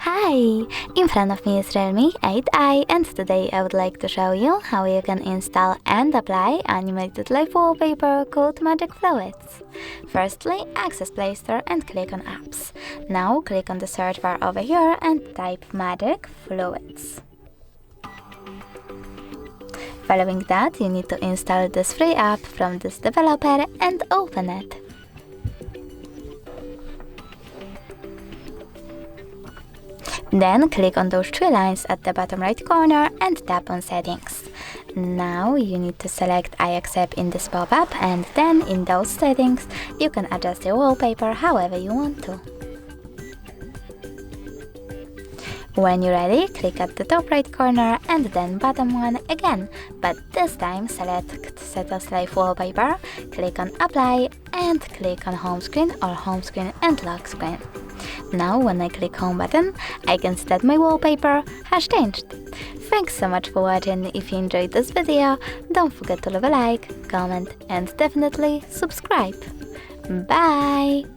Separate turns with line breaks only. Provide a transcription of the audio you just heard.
Hi! In front of me is Realme 8i, and today I would like to show you how you can install and apply animated live wallpaper called Magic Fluids. Firstly, access Play Store and click on Apps. Now click on the search bar over here and type Magic Fluids. Following that, you need to install this free app from this developer and open it. Then click on those three lines at the bottom right corner and tap on Settings. Now you need to select I accept in this pop-up, and then in those settings you can adjust your wallpaper however you want to. When you're ready, click at the top right corner and then bottom one again, but this time select Set as Live Wallpaper, click on Apply and click on Home Screen or Home Screen and Lock Screen. Now when I click Home button, I can see that my wallpaper has changed. Thanks so much for watching. If you enjoyed this video, don't forget to leave a like, comment and definitely subscribe. Bye!